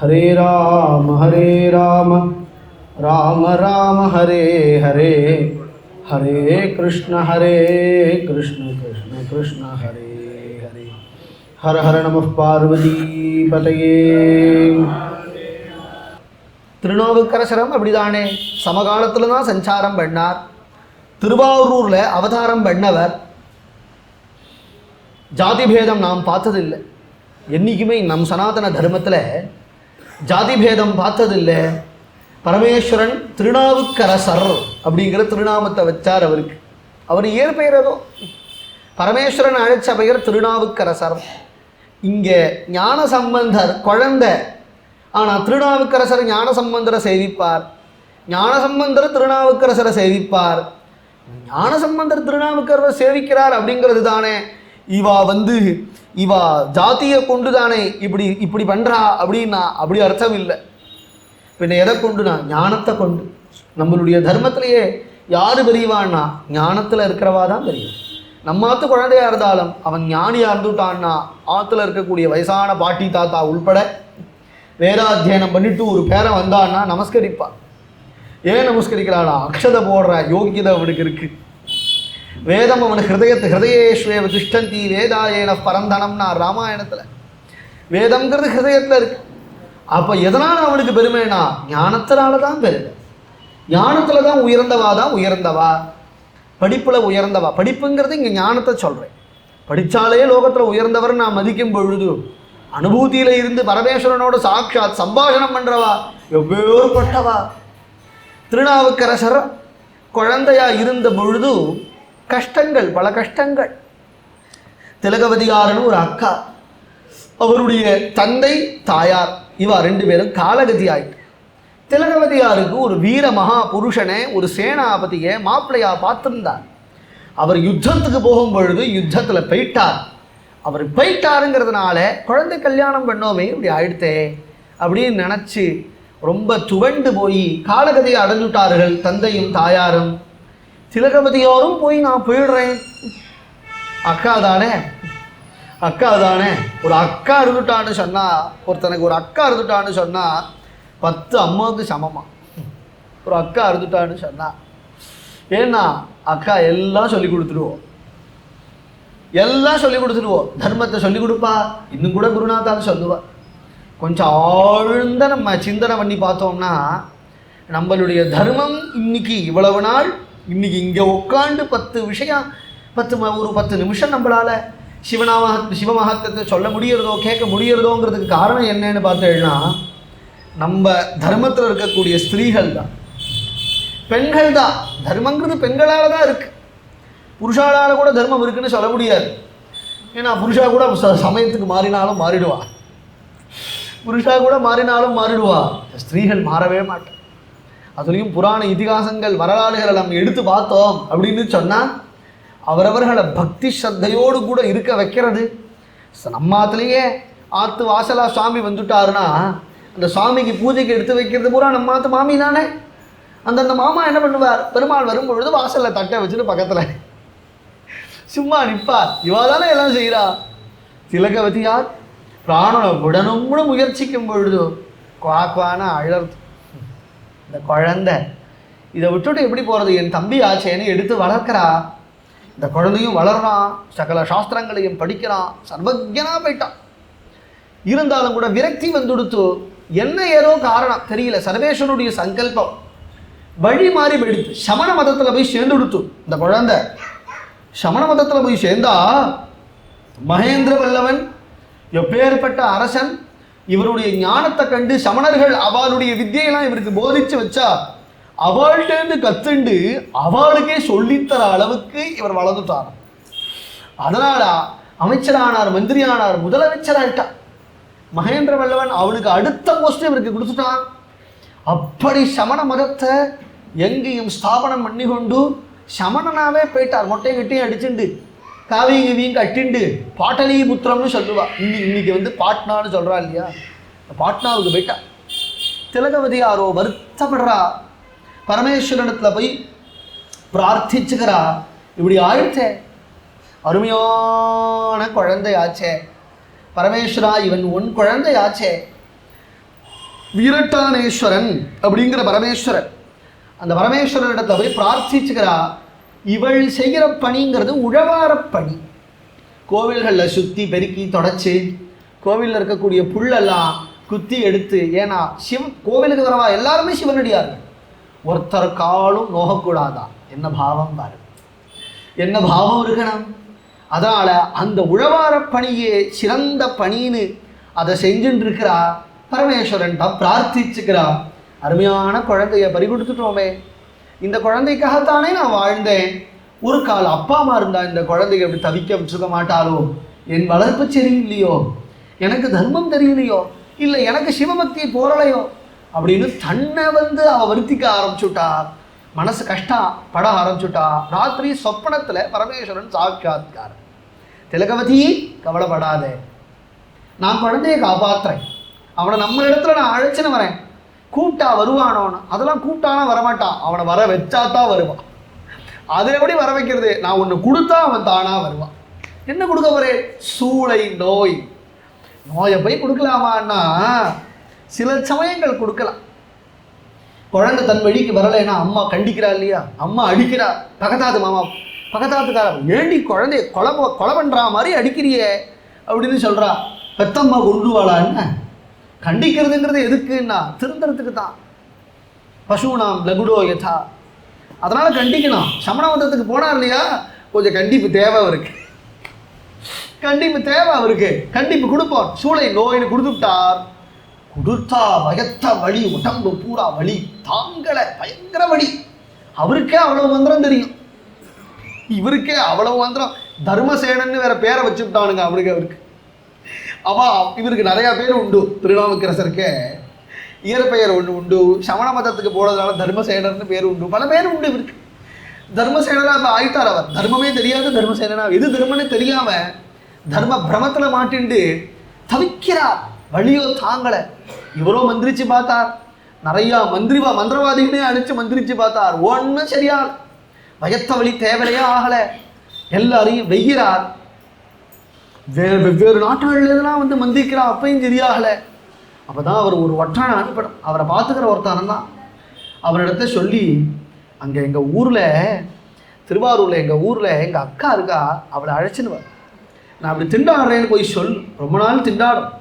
हरे राम राम राम हरे हरे हरे कृष्ण कृष्ण कृष्ण हरे हरे हर हर नमः पार्वती पतये திருநாவுக்கரசரம் அப்படிதானே சமகாலத்தில் தான் சஞ்சாரம் பண்ணார். திருவாரூரில் அவதாரம் பண்ணவர். ஜாதி பேதம் நாம் பார்த்ததில்லை. என்றைக்குமே நம் சனாதன தர்மத்தில் ஜாதி பேதம் பார்த்ததில்லை. பரமேஸ்வரன் திருநாவுக்கரசர் அப்படிங்கிற திருநாமத்தை வச்சார் அவருக்கு. அவர் இயற்பெயர் ஏதோ பரமேஸ்வரன் அழைச்ச பெயர் திருநாவுக்கரசர். இங்கே ஞான சம்பந்தர் குழந்தை, ஆனால் திருநாவுக்கரசர் ஞான சம்பந்தரை சேவிப்பார். ஞான சம்பந்தர் திருநாவுக்கரசரை சேவிப்பார். ஞான சம்பந்தர் திருநாவுக்கரசரை சேவிக்கிறார் அப்படிங்கிறது தானே இவா ஜாத்தியை கொண்டு தானே இப்படி பண்ணுறா அப்படின்னா அப்படி அர்த்தம் இல்லை. பின்ன எதை கொண்டுனா ஞானத்தை கொண்டு. நம்மளுடைய தர்மத்திலேயே யார் பெரியவான்னா ஞானத்தில் இருக்கிறவா தான் பெரியவன். நம்ம ஆற்று குழந்தையாக இருந்தாலும் அவன் ஞானியாக இருந்துட்டான்னா ஆற்றுல இருக்கக்கூடிய வயசான பாட்டி தாத்தா உள்பட வேதாத்தியனம் பண்ணிட்டு ஒரு பேரை வந்தான்னா நமஸ்கரிப்பான். ஏன் நமஸ்கரிக்கிறாளா? அக்ஷதை போடுற யோகியதை அவனுக்கு இருக்குது. வேதம் அவன் ஹிருதயேஸ்வேவ திஷ்டந்தி வேதாயேன பரந்தனம்னா ராமாயணத்தில். வேதம்ங்கிறது ஹிருதயத்தில் இருக்கு. அப்போ எதனால் அவனுக்கு பெருமைனா ஞானத்தினால தான் பெருமை. ஞானத்தில் தான் உயர்ந்தவா. படிப்பில் உயர்ந்தவா. படிப்புங்கிறது இங்கே ஞானத்தை சொல்கிறேன். படித்தாலே லோகத்தில் உயர்ந்தவர் நான் மதிக்கும் பொழுது அனுபூதியில் இருந்து பரமேஸ்வரனோட சாட்சாத் சம்பாஷணம் பண்ணுறவா எவ்வேறுபட்டவா. திருநாவுக்கரசர் குழந்தையாக இருந்த பொழுது பல கஷ்டங்கள். திலகவதியாரன்னு ஒரு அக்கா, அவருடைய தந்தை தாயார் இவா ரெண்டு பேரும் காலகதி ஆயிட்டு. திலகவதியாருக்கு ஒரு வீர மகா புருஷனை ஒரு சேனாபதியை மாப்பிள்ளையா பார்த்துருந்தார். அவர் யுத்தத்துக்கு போகும் பொழுது யுத்தத்தில் போயிட்டார். அவர் போயிட்டாருங்கிறதுனால குழந்தை கல்யாணம் பண்ணோமே இப்படி ஆயிடுத்தே அப்படின்னு நினச்சி ரொம்ப துவண்டு போய் காலகதியை அடைஞ்சுட்டார்கள் தந்தையும் தாயாரும். திலகவதியாரும் போய் நான் போயிடுறேன், அக்கா தானே ஒரு அக்கா இருந்துட்டான்னு சொன்னால், ஒருத்தனுக்கு ஒரு அக்கா இருந்துட்டான்னு சொன்னால் 10 அம்மாவுக்கு சமமாக ஒரு அக்கா இருந்துட்டான்னு சொன்னால். ஏன்னா அக்கா எல்லாம் சொல்லி கொடுத்துருவோம். தர்மத்தை சொல்லி கொடுப்பா. இன்னும் கூட குருநாதான்னு சொல்லுவா. கொஞ்சம் ஆழ்ந்த நம்ம சிந்தனை பண்ணி பார்த்தோம்னா நம்மளுடைய தர்மம் இன்னைக்கு இவ்வளவு நாள் இன்னைக்கு இங்கே உட்காந்து 10 விஷயம் 10 நிமிஷம் நம்மளால் சிவமகத்துவத்தை சொல்ல முடியறதோ கேட்க முடியறதோங்கிறதுக்கு காரணம் என்னன்னு பார்த்தேன்னா நம்ம தர்மத்தில் இருக்கக்கூடிய ஸ்திரீகள் தான், பெண்கள் தான். தர்மங்கிறது பெண்களால் தான் இருக்குது. புருஷாலால் கூட தர்மம் இருக்குன்னு சொல்ல முடியாது. ஏன்னா புருஷா கூட சமயத்துக்கு மாறினாலும் மாறிடுவா. ஸ்திரீகள் மாறவே மாட்டேன். அதுலேயும் புராண இதிகாசங்கள் வரலாறுகளை நம்ம எடுத்து பார்த்தோம் அப்படின்னு சொன்னால் அவரவர்களை பக்தி ஸ்ரத்தையோடு கூட இருக்க வைக்கிறது. நம்மாத்துலேயே ஆற்று வாசலா சுவாமி வந்துட்டாருன்னா அந்த சுவாமிக்கு பூஜைக்கு எடுத்து வைக்கிறது பூரா நம்ம ஆற்று மாமி தானே. அந்தந்த மாமா என்ன பண்ணுவார், பெருமாள் வரும் பொழுது வாசலில் தட்டை வச்சுட்டு பக்கத்தில் சும்மா நிற்பார். இவா தானே எல்லாம் செய்கிறா. திலகவதியார் பிராணனை விடணும்னு முயற்சிக்கும் பொழுது குவாக்குவான அழறது. இந்த குழந்தை இதை விட்டுட்டு எப்படி போகிறது, என் தம்பி ஆச்சேன்னு எடுத்து வளர்க்குறா. இந்த குழந்தையும் வளர்றான், சகல சாஸ்திரங்களையும் படிக்கிறான், சர்வஜனா போயிட்டான். இருந்தாலும் கூட விரக்தி வந்துடுத்து. என்ன ஏதோ காரணம் தெரியல, சர்வேஸ்வரனுடைய சங்கல்பம் வழி மாறி போயிடுத்து. சமண மதத்தில் போய் சேர்ந்துடுத்து. இந்த குழந்தை சமண மதத்தில் போய் சேர்ந்தா மகேந்திர பல்லவன் எப்பேற்பட்ட அரசன், இவருடைய ஞானத்தை கண்டு சமணர்கள் அவளுடைய வித்தியெல்லாம் இவருக்கு போதிச்சு வச்சா அவள்கிட்டேருந்து கத்துண்டு அவளுக்கே சொல்லித்தர அளவுக்கு இவர் வளர்ந்துட்டார். அதனால அமைச்சரானார், மந்திரியானார், முதலமைச்சராயிட்டார். மகேந்திர வல்லவன் அவனுக்கு அடுத்த போஸ்ட் இவருக்கு கொடுத்துட்டான். அப்படி சமண மதத்தை எங்கேயும் ஸ்தாபனம் பண்ணி கொண்டு சமணனாவே போயிட்டார். மொட்டை கட்டியும் அடிச்சுண்டு காவியும் கட்டிண்டு பாட்டலி புத்திரம்னு சொல்லுவா. இன்னைக்கு பாட்னான்னு சொல்கிறா இல்லையா, பாட்னாவுக்கு போயிட்டா. திலகவதியாரோ வருத்தப்படுறா, பரமேஸ்வரனத்தில் போய் பிரார்த்திச்சுக்கிறா. இப்படி ஆயிடுச்சே, அருமையான குழந்தையாச்சே பரமேஸ்வரா, இவன் உன் குழந்தையாச்சே, வீரட்டானேஸ்வரன் அப்படிங்கிற பரமேஸ்வரன். அந்த பரமேஸ்வரனிடத்துல போய் பிரார்த்திச்சுக்கிறா. இவள் செய்கிற பணிங்கிறது உழவார பணி. கோவில்களில் சுற்றி பெருக்கி தொடச்சி கோவிலில் இருக்கக்கூடிய புல்லெல்லாம் குத்தி எடுத்து, ஏன்னா கோவிலுக்கு வரவா எல்லாருமே சிவனடியார்கள், ஒருத்தர் காலும் நோகக்கூடாதா. என்ன பாவம் பாரு, என்ன பாவம் இருக்கணும். அதனால் அந்த உழவார பணியே சிறந்த பணின்னு அதை செஞ்சுட்டு இருக்கிறா. பரமேஸ்வரன் தான் பிரார்த்திச்சுக்கிறா. அருமையான குழந்தைய பறி கொடுத்துட்டோமே, இந்த குழந்தைக்காகத்தானே நான் வாழ்ந்தேன். ஒரு கால் அப்பா அம்மா இருந்தால் இந்த குழந்தைய அப்படி தவிக்க விட்டுருக்க மாட்டாளோ, என் வளர்ப்பு சரியில்லையோ, எனக்கு தர்மம் தெரியலையோ, இல்லை எனக்கு சிவபக்தி போரலையோ அப்படின்னு தன்னை அவள் வருத்திக்க ஆரம்பிச்சுட்டா. மனசு கஷ்டம் பட ஆரம்பிச்சுட்டா. ராத்திரி சொப்பனத்தில் பரமேஸ்வரன் சாட்சாத்காரம். திலகவதி, கவலைப்படாதே, நான் குழந்தைய காப்பாற்றுறேன், அவனை நம்ம இடத்துல நான் அழைச்சின்னு வரேன். கூப்பிட்டா வருவானோன்னு, அதெல்லாம் கூப்பிட்டானா வரமாட்டான், அவனை வர வச்சாதான் வருவான். அதை எப்படி வர வைக்கிறது? நான் ஒன்று கொடுத்தா அவன் தானா வருவான். என்ன கொடுக்க போறேன்? சூளை நோய். நோயை போய் கொடுக்கலாமான்னா சில சமயங்கள் கொடுக்கலாம். குழந்தை தன் வழிக்கு வரலைன்னா அம்மா கண்டிக்கிறா இல்லையா, அம்மா அடிக்கிறா. பக்கத்தாத்து மாமா பக்கத்தாத்துக்கார, ஏண்டி குழந்தைய கொலை பண்ணுறா மாதிரி அடிக்கிறியே அப்படின்னு சொல்கிறா. பெத்தம்மா கொண்டுவாளான்னு. கண்டிக்கிறதுங்கிறது எதுக்குன்னா திருந்தறதுக்கு தான். பசுனாம் லகுடோ யதா, அதனால் கண்டிக்கணும். சமண மதத்துக்கு போனார் இல்லையா, கொஞ்சம் கண்டிப்பு தேவை அவருக்கு, கண்டிப்பு தேவை அவருக்கு. கண்டிப்பு கொடுப்போம். சூளை நோயின்னு கொடுத்துட்டார். கொடுத்தா பயத்த வலி, உடம்பு பூரா வலி, தாங்கலை, பயங்கர வலி. அவருக்கே அவ்வளவு மந்திரம் தெரியும், இவருக்கே அவ்வளவு மந்திரம். தர்மசேனன்னு வேற பேரை வச்சுட்டானுங்க அவருக்கு. இவருக்கு நிறையா பேர் உண்டு. திருநாவுக்கரசருக்கு இயற்பெயர் ஒன்று உண்டு. சமண மதத்துக்கு போனதுனால தர்மசேனர்னு பேர் உண்டு. பல பேர் உண்டு இவருக்கு. தர்மசேனராக இப்போ ஆயிட்டார் அவர். தர்மமே தெரியாது தர்மசேனனா, எது தர்மன்னு தெரியாம தர்ம பிரமத்தில் மாட்டிண்டு தவிக்கிறார். வழியோ தாங்கலை. இவரோ மந்திரிச்சு பார்த்தார், நிறையா மந்திரவாதிகளே அடிச்சு மந்திரிச்சு பார்த்தார், ஒன்றும் சரியா. பயத்த வழி தேவையா ஆகலை. எல்லாரையும் வெய்கிறார். வெவ்வேறு நாட்டுகள்லாம் மந்திரிக்கிறார், அப்பையும் சரியாகலை. அப்போ தான் அவர் ஒரு ஒற்றான அனுப்பணும். அவரை பார்த்துக்கிற ஒருத்தன் தான். அவரிடத்த சொல்லி, அங்கே எங்கள் ஊரில், திருவாரூரில் எங்கள் ஊரில் எங்கள் அக்கா இருக்கா, அவளை அழைச்சினுவார். நான் அப்படி திண்டாடுறேன்னு போய் சொல். ரொம்ப நாள் திண்டாடும்.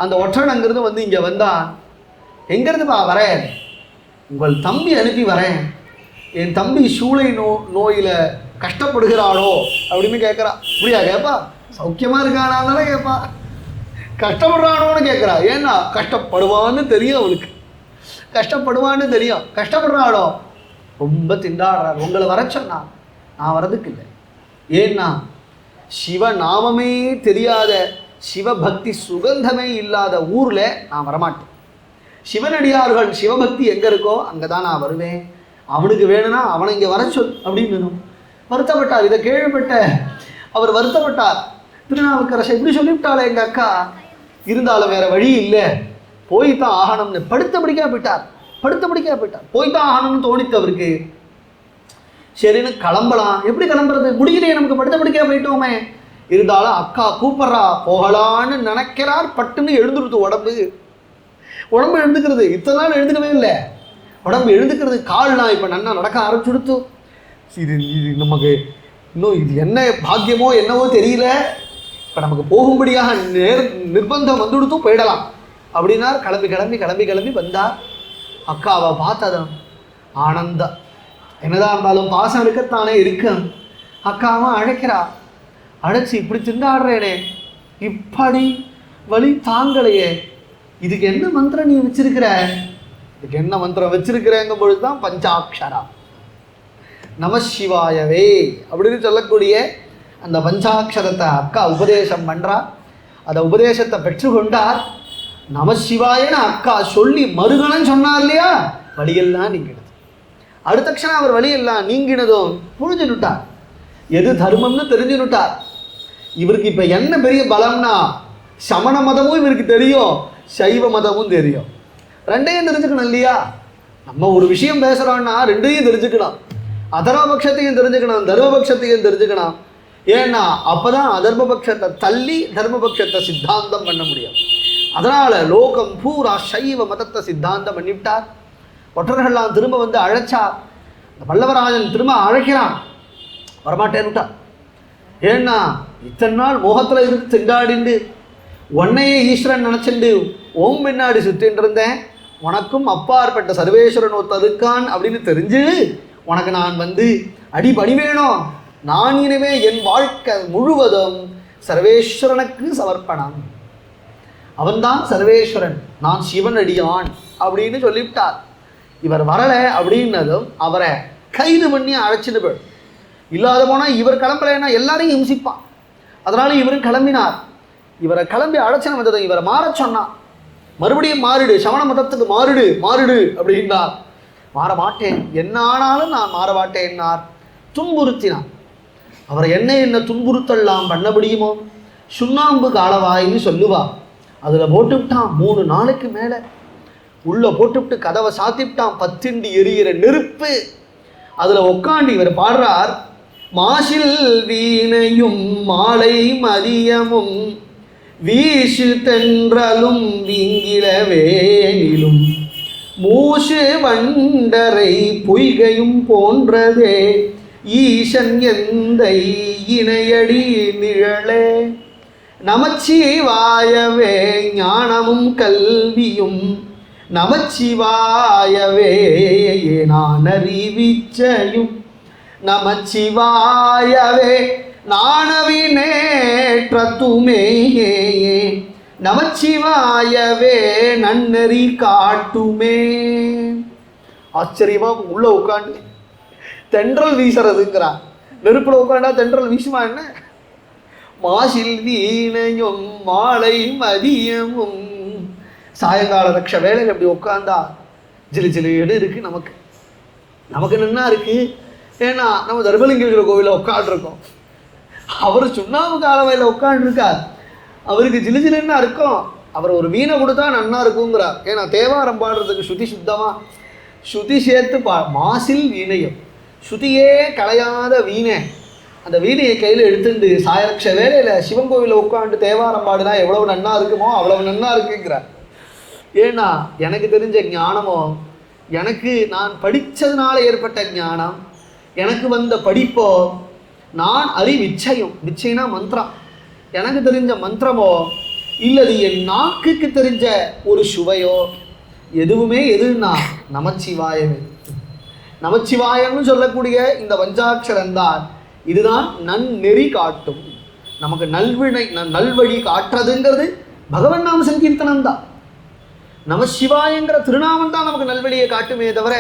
அந்த ஒற்றன் அங்கேருந்து இங்கே வந்தான். எங்கேருந்துப்பா வரேன்? உங்கள் தம்பி அனுப்பி வரேன். என் தம்பி சூளை நோயில் கஷ்டப்படுகிறாளோ அப்படின்னு கேட்குறா. இப்படியா கேட்பா? சௌக்கியமாக இருக்கானான்னு தானே கேட்பா. கஷ்டப்படுறானோன்னு கேட்குறா. ஏன்னா கஷ்டப்படுவான்னு தெரியும் அவளுக்கு, கஷ்டப்படுவான்னு தெரியும். கஷ்டப்படுறாளோ, ரொம்ப திண்டாடுறார். உங்களை வர சொன்னா நான் வரதுக்கு இல்லை. ஏன்னா சிவநாமமே தெரியாத, சிவபக்தி சுகந்தமே இல்லாத ஊரில் நான் வரமாட்டேன். சிவனடியார்கள் சிவபக்தி எங்கே இருக்கோ அங்கே தான் நான் வருவேன். அவனுக்கு வேணும்னா அவனை இங்கே வர சொல் அப்படின்னு வருத்தப்பட்டார். இதை கேள்விப்பட்ட அவர் வருத்தப்பட்டார். திருநாவுக்கரசை இப்படி சொல்லிவிட்டாளே எங்கள் அக்கா, இருந்தாலும் வேற வழி இல்லை, போய்தான் ஆகணும்னு படுத்த பிடிக்காம போயிட்டார். போய்தான் ஆகணும்னு தோணித்தவருக்கு. சரின்னு கிளம்பலாம். எப்படி கிளம்புறது? முடியலையே, நமக்கு படுத்த பிடிக்காம போயிட்டோமே. இருந்தாலும் அக்கா கூப்பிட்றா, போகலான்னு நினைக்கிறார். பட்டுன்னு எழுந்துருது உடம்பு எழுந்துக்கிறது. இத்தனை நாள் எழுந்துக்கவே இல்லை. உடம்பு எழுந்துக்கிறது. கால்லாம் இப்போ நன்னா நடக்க ஆரம்பிச்சுடுத்து. இது நமக்கு இன்னும் இது என்ன பாக்கியமோ என்னவோ தெரியல. இப்போ நமக்கு போகும்படியாக நிர்பந்தம் வந்துடுத்தும், போயிடலாம் அப்படின்னார். கிளம்பி வந்தார். அக்காவை பார்த்ததும் ஆனந்தம். என்னதான் இருந்தாலும் பாசம் இருக்கத்தானே இருக்கும். அக்காவை அழைக்கிறா. அழைச்சி, இப்படி திண்டாடுறேனே, இப்படி வழி தாங்களையே, இதுக்கு என்ன மந்திரம் நீ வச்சிருக்கிற? இதுக்கு என்ன மந்திரம் வச்சிருக்கிறேங்கும் பொழுது தான் பஞ்சாட்சரா நமசிவாயவே அப்படின்னு சொல்லக்கூடிய அந்த பஞ்சாட்சரத்தை அக்கா உபதேசம் பண்ணுறா. அந்த உபதேசத்தை பெற்றுக்கொண்டார். நமசிவாயன்னு அக்கா சொல்லி மறுகணம் சொன்னார் இல்லையா, வழியெல்லாம் நீங்கினது. அடுத்த க்ஷணம் அவர் வழியெல்லாம் நீங்கினதும் புரிஞ்சுட்டார். எது தர்மம்னு தெரிஞ்சுட்டார். இவருக்கு இப்போ என்ன பெரிய பலம்னா, சமண மதமும் இவருக்கு தெரியும், சைவ மதமும் தெரியும். ரெண்டையும் தெரிஞ்சுக்கணும் இல்லையா? நம்ம ஒரு விஷயம் பேசுகிறோன்னா ரெண்டையும் தெரிஞ்சுக்கணும். அதர்மபக்ஷத்தையும் தெரிஞ்சுக்கணும், தர்மபக்ஷத்தையும் தெரிஞ்சுக்கணும். ஏன்னா அப்போ தான் அதர்மபக்ஷத்தை தள்ளி தர்மபக்ஷத்தை சித்தாந்தம் பண்ண முடியும். அதனால லோகம் பூரா சைவ மதத்தை சித்தாந்தம் பண்ணிவிட்டார். ஒற்றர்கள்லாம் திரும்ப வந்து அழைச்சா, இந்த பல்லவராஜன் திரும்ப அழைக்கிறான், வரமாட்டேன்னுட்டான். ஏன்னா இத்தனை நாள் மோகத்தில் இருந்து திண்டாடிண்டு உன்னையே ஈஸ்வரன் நினச்சிண்டு ஓம் பின்னாடி சுற்றின்னு இருந்தேன், உனக்கும் அப்பாற்பட்ட சர்வேஸ்வரன் ஒருத்தர் இருக்கான் அப்படின்னு தெரிஞ்சு உனக்கு நான் வந்து அடிபடி வேணும். நான் இனிமே என் வாழ்க்கை முழுவதும் சர்வேஸ்வரனுக்கு சமர்ப்பணம், அவன்தான் சர்வேஸ்வரன், நான் சிவன் அடியான் அப்படின்னு சொல்லிவிட்டார். இவர் வரலை அப்படின்னதும் அவரை கைது பண்ணி அழைச்சிட்டு போய், இல்லாத போனால் இவர் கிளம்பலைன்னா எல்லாரையும் ஹிம்சிப்பான். அதனால இவரும் கிளம்பினார். இவரை கிளம்பி அழைச்சின வந்ததும் இவரை மாற சொன்னான். மறுபடியும் மாறிடு, சமண மதத்துக்கு மாறிடு மாறிடு அப்படின்னார். மாற மாட்டேன், என்ன ஆனாலும் நான் மாற மாட்டேன்னார். துன்புறுத்தினார். அவரை என்ன துன்புறுத்தலாம் பண்ண முடியுமோ, சுண்ணாம்பு காலவாயின்னு சொல்லுவா, அதில் போட்டுவிட்டான். 3 நாளைக்கு மேலே உள்ளே போட்டுவிட்டு கதவை சாத்திவிட்டான். 10 எரியிற நெருப்பு. அதில் உட்காந்து இவர் பாடுறார், மாசில் வீணையும் மாலை மதியமும் வீசு தென்றலும் வீங்கில வேனிலும் மூசு வண்டரை பொய்கையும் போன்றதே ஈசன் எந்த இணையடி நிழலே நமச்சிவாயவே ஞானமும் கல்வியும் நமச்சிவாயவே நான் அறிவிச்சையும் நமச்சிவாயவே நாணவினேற்றத்துமே நமச்சிவாயவே நன்னறி காட்டுமே. ஆச்சரியமா உள்ள உட்காந்து தென்றல் வீசுறதுங்கிறான். நெருப்புல உட்காண்டா தென்றல் வீசுமா என்ன? மாசில் வீணையும் மாலை மதியமும், சாயங்கால ரக்ஷ வேலையில் அப்படி உட்காந்தா ஜிலு ஜிலுன்னு இருக்கு. நமக்கு என்ன இருக்கு? ஏன்னா நம்ம தர்மலிங்கேஸ்வர கோவிலில் உட்காண்டிருக்கோம், அவர் சுண்ணாம்பு காலவையில் உட்காண்டிருக்கார், அவருக்கு ஜிலு ஜிலுன்னா இருக்கும். அவர் ஒரு வீணை கொடுத்தா நன்னா இருக்குங்கிறார். ஏன்னா தேவாரம் பாடுறதுக்கு ஸ்ருதி சுத்தமாக ஸ்ருதி சேர்த்து மாசில் வீணையும், ஸ்ருதியே கலையாத வீணை, அந்த வீணையை கையில் எடுத்துட்டு சாயரக்ஷ வேலையில் சிவன் கோவிலில் உட்காந்து தேவாரம் பாடுனா எவ்வளவு நன்னா இருக்குமோ அவ்வளவு நன்னா இருக்குங்கிறார். ஏன்னா எனக்கு தெரிஞ்ச ஞானமோ, எனக்கு நான் படித்ததுனால ஏற்பட்ட ஞானம், எனக்கு வந்த படிப்போ, நான் அறிவிச்சையும், விச்சைனா மந்திரம், எனக்கு தெரிஞ்ச மந்திரமோ இல்லது என் நாக்குக்கு தெரிஞ்ச ஒரு சுவையோ எதுவுமே எதுன்னா நமச்சிவாயமே. நமச்சிவாயம்னு சொல்லக்கூடிய இந்த பஞ்சாட்சரம்தான். இதுதான் நன்னெறி காட்டும், நமக்கு நல்வழி காட்டுறதுங்கிறது பகவன் நாம சங்கீர்த்தனம் தான். நமசிவாயங்கிற திருநாமம் தான் நமக்கு நல்வழியை காட்டுமே தவிர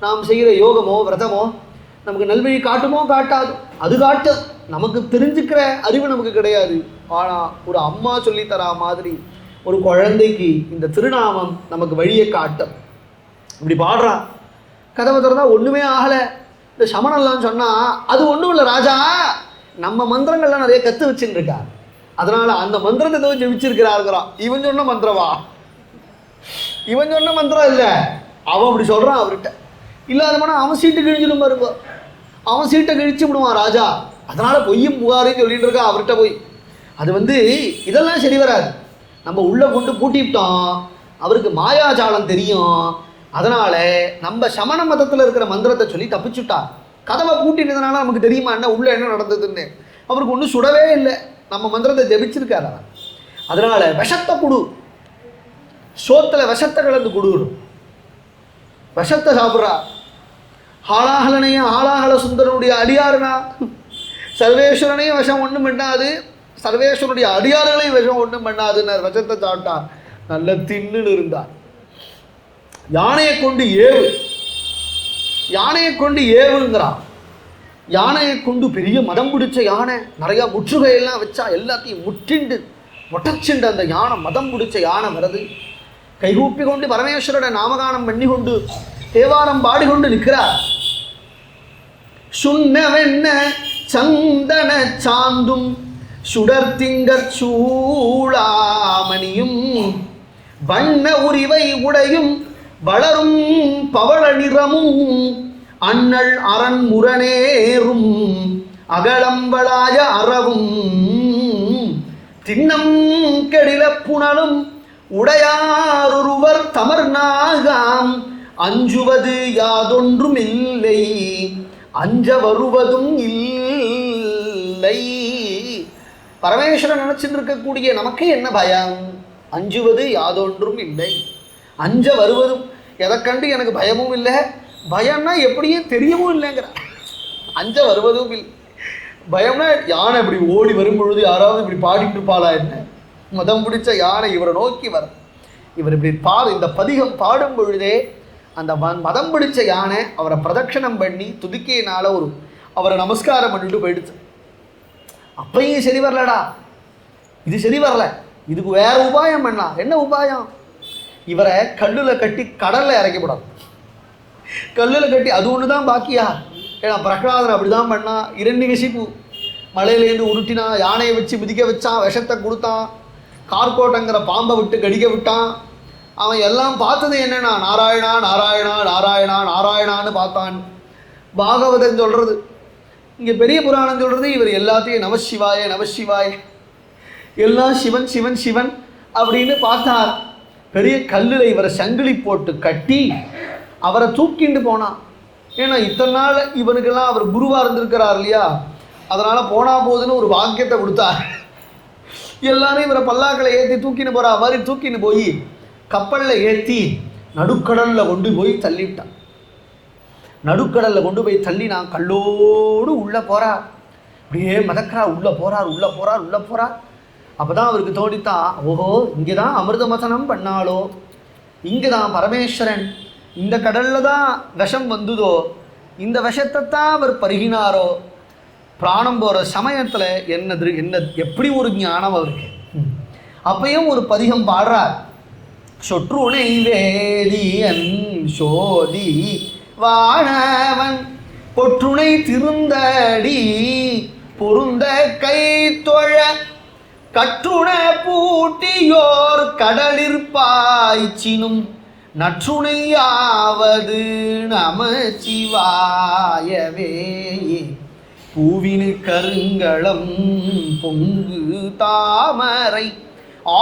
நாம் செய்கிற யோகமோ விரதமோ நமக்கு நல்வழி காட்டுமோ காட்டாது. அது காட்டு நமக்கு தெரிஞ்சுக்கிற அறிவு நமக்கு கிடையாது. ஆனால் ஒரு அம்மா சொல்லித்தரா மாதிரி ஒரு குழந்தைக்கு இந்த திருநாமம் நமக்கு வழியை காட்டும். இப்படி பாடுறான். கதவை திறந்தா ஒன்றுமே ஆகலை. இந்த சமணம்லாம் சொன்னால் அது ஒன்றும் இல்லை ராஜா, நம்ம மந்திரங்கள்லாம் நிறைய கற்று வச்சுன்னு இருக்கார், அதனால் அந்த மந்திரத்தை ஏதோ ஜெபிச்சிருக்கிறாருங்கிறான். இவன் சொன்ன மந்திரவா? இவன் சொன்ன மந்திரம் இல்லை, அவன் அப்படி சொல்கிறான் அவர்கிட்ட. இல்லாத போனால் அவன் சீட்டு கிழிஞ்சிடும் பாருங்க, அவன் சீட்டை கிழிச்சு விடுவான் ராஜா. அதனால் பொய்யும் புகாரையும் சொல்லிட்டு இருக்கா அவர்கிட்ட போய். அது இதெல்லாம் சரி வராது. நம்ம உள்ளே கொண்டு பூட்டிவிட்டோம், அவருக்கு மாயாஜாலம் தெரியும். அதனால் நம்ம சமண மதத்தில் இருக்கிற மந்திரத்தை சொல்லி தப்பிச்சுட்டார். கதவை பூட்டினதுனால நமக்கு தெரியுமா என்ன உள்ளே என்ன நடந்ததுன்னு? அவருக்கு ஒன்றும் சுடவே இல்லை, நம்ம மந்திரத்தை ஜெபிச்சிருக்கார் அவர். அதனால் விஷத்தை கொடு, சோத்தில் விஷத்தை கலந்து கொடுக்கணும். விஷத்தை சாப்பிட்றா. ஹாலாஹலனையும் ஹாலாஹல சுந்தரனுடைய அடியாருனா சர்வேஸ்வரனையும் விஷம் ஒன்றும் பண்ணாது, சர்வேஸ்வரனுடைய அடியார்களையும் விஷம் ஒன்றும் பண்ணாதுன்னு விஷத்தை சாப்பிட்டா நல்ல தின்னுன்னு இருந்தார். யானையை கொண்டு ஏவு, யானையை கொண்டு ஏவுங்கிறான். யானையை கொண்டு பெரிய மதம் பிடிச்ச யானை, நிறையா முற்றுகையெல்லாம் வச்சா எல்லாத்தையும் முட்டச்சுண்டு அந்த யானை, மதம் பிடிச்ச யானை வருது. கைகூப்பி கொண்டு பரமேஸ்வரோட நாமகானம் பண்ணி கொண்டு தேவாரம் பாடிக்கொண்டு நிற்கிறார். சுண்ணவென்ன சந்தன சாந்தும் சுடர்த்திங்கற் சூளாமணியும் வண்ண உரிவை உடையும் வளரும் பவள நிறமும் அண்ணல் அரண் முரணேறும் அகலம்பளாய அறவும் திண்ணம் கெடில புனலும் உடையாரொருவர் தமர்நாகாம் அஞ்சுவது யாதொன்றும் இல்லை அஞ்ச வருவதும் இல்லை. பரமேஸ்வரன் நினைச்சிட்டு இருக்கக்கூடிய நமக்கு என்ன பயம்? அஞ்சுவது யாதொன்றும் இல்லை, அஞ்ச வருவதும், எதை கண்டு எனக்கு பயமும் இல்லை, பயம்னா எப்படியே தெரியவும் இல்லைங்கிற. அஞ்ச வருவதும் இல்லை, பயம்னா யானை இப்படி ஓடி வரும் பொழுது யாராவது இப்படி பாடிட்டு இருப்பாளா என்ன? மதம் பிடிச்ச யானை இவரை நோக்கி வர, இவர் இப்படி இந்த பதிகம் பாடும் பொழுதே அந்த மதம் பிடிச்ச யானை அவரை பிரதட்சணம் பண்ணி துதிக்கையினால அவரை நமஸ்காரம் பண்ணிட்டு போயிடுச்சு. அப்பையும் சரி வரலடா, இது சரி வரல, இதுக்கு வேற உபாயம் பண்ணலாம். என்ன உபாயம்? இவரை கல்லில் கட்டி கடலில் இறக்கப்படாது. கல்லில் கட்டி அது ஒன்று தான் பாக்கியா? ஏன்னா பிரகலாதன் அப்படி தான் பண்ணான். இரண்யகசிபு மலையிலேருந்து உருட்டினான், யானையை வச்சு மிதிக்க வச்சான், விஷத்தை கொடுத்தான், கார்கோட்டங்கிற பாம்பை விட்டு கடிக்க விட்டான். அவன் எல்லாம் பார்த்தது என்னன்னா நாராயணா நாராயணா நாராயணா நாராயணான்னு பார்த்தான். பாகவதன் சொல்கிறது, இங்கே பெரிய புராணம் சொல்கிறது, இவர் எல்லாத்தையும் நமசிவாய நமசிவாய எல்லாம் சிவன் சிவன் சிவன் அப்படின்னு பார்த்தார். பெரிய கல்லில் இவரை சங்கிலி போட்டு கட்டி அவரை தூக்கிண்டு போனான். ஏன்னா இத்தனை நாள் இவனுக்கெல்லாம் அவர் குருவாக இருந்திருக்கிறார் இல்லையா, அதனால் போனா போதுன்னு ஒரு வாக்கியத்தை கொடுத்தார். எல்லாரும் இவரை பல்லாக்களை ஏற்றி தூக்கின்னு போகிறா மாதிரி தூக்கின்னு போய் கப்பலில் ஏற்றி நடுக்கடலில் கொண்டு போய் தள்ளிவிட்டான். நடுக்கடலில் கொண்டு போய் தள்ளி நான் கல்லோடு உள்ளே போகிறார். அப்படியே மதக்கிறா, உள்ளே போகிறார் உள்ளே போகிறார் உள்ளே போகிறார். அப்போ தான் அவருக்கு தோணித்தான், ஓஹோ இங்கே தான் அமிர்த மதனம் பண்ணாலோ, இங்கே தான் பரமேஸ்வரன் இந்த கடலில் தான் விஷம் வந்ததோ, இந்த விஷத்தை தான் அவர் பருகினாரோ. பிராணம் போகிற சமயத்தில் என்ன எப்படி ஒரு ஞானம் அவருக்கு. அப்பையும் ஒரு பதிகம் பாடுறார். சொற்றுணை வேதியன் சோதி வானவன் பொற்றுணை திருந்தடி பொருந்த கை தொழ கற்றுண பூட்டியோர் கடலிற்பாய்ச்சினும் நற்றுணையாவது நமசிவாயவே. பூவினு கருங்களம் பொங்கு தாமரை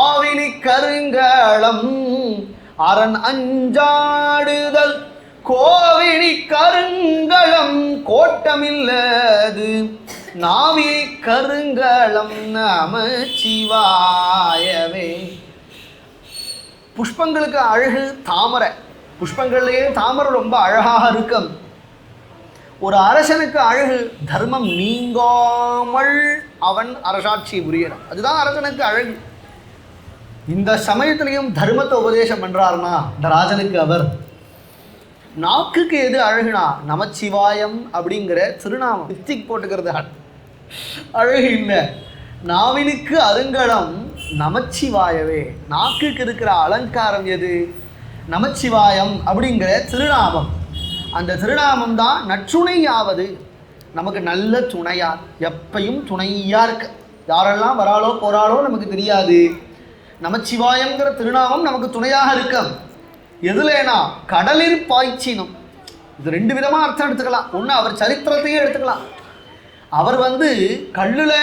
ஆவினி கருங்களம் அரண் அஞ்சாடுதல் கோவினி கருங்களம் கோட்டமில்லது நாவி கருங்களம் நமசிவாயவே. புஷ்பங்களுக்கு அழகு தாமரை, புஷ்பங்கள்லேயே தாமரை ரொம்ப அழகாக இருக்கும். ஒரு அரசனுக்கு அழகு தர்மம் நீங்காமல் அவன் அரசாட்சி புரியணும், அதுதான் அரசனுக்கு அழகு. இந்த சமயத்திலையும் தர்மத்தை உபதேசம் பண்ணுறாருன்னா இந்த ராஜனுக்கு அவர் நாக்குக்கு எது அழகுனா நமச்சிவாயம் அப்படிங்கிற திருநாமம் லிப்ஸ்டிக் போட்டுக்கிறது அழகு இல்லை. நாவினுக்கு அருங்கலம் நமச்சிவாயவே. நாக்குக்கு இருக்கிற அலங்காரம் எது? நமச்சிவாயம் அப்படிங்கிற திருநாமம். அந்த திருநாமம் தான் நற்றுணையாவது, நமக்கு நல்ல துணையார், எப்பையும் துணையாக இருக்கு. யாரெல்லாம் வராளோ போகிறாளோ நமக்கு தெரியாது. நமச்சிவாயங்கிற திருநாமம் நமக்கு துணையாக இருக்கும். எதுலேனா கடலில் பாய்ச்சினும். இது ரெண்டு விதமாக அர்த்தம் எடுத்துக்கலாம். ஒன்று அவர் சரித்திரத்தையே எடுத்துக்கலாம். அவர் கல்லில்